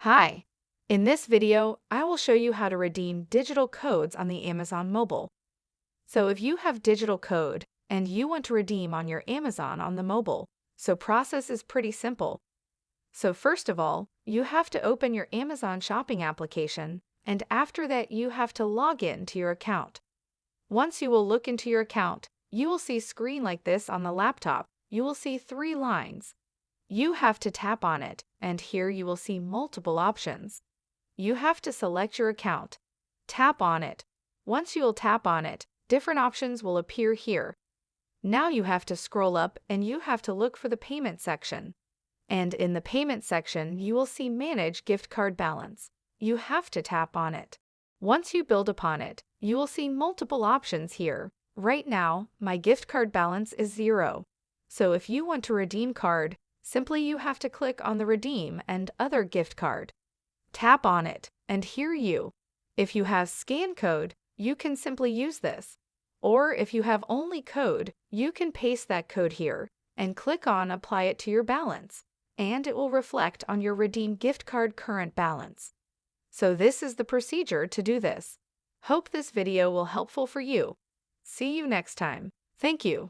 Hi. In this video, I will show you how to redeem digital codes on the Amazon mobile. So if you have digital code and you want to redeem on your Amazon on the mobile, so process is pretty simple. So first of all, you have to open your Amazon shopping application, and after that you have to log in to your account. Once you will look into your account, you will see a screen like this on the laptop. You will see 3 lines. You have to tap on it, and here you will see multiple options. You have to select your account. Tap on it. Once you will tap on it, different options will appear here. Now you have to scroll up and you have to look for the payment section. And in the payment section, you will see Manage Gift Card Balance. You have to tap on it. Once you build upon it, you will see multiple options here. Right now, my gift card balance is 0. So if you want to redeem card, simply you have to click on the Redeem and Other Gift Card. Tap on it, and here if you have scan code, you can simply use this. Or if you have only code, you can paste that code here and click on Apply it to your balance, and it will reflect on your redeemed gift card current balance. So this is the procedure to do this. Hope this video will helpful for you. See you next time. Thank you.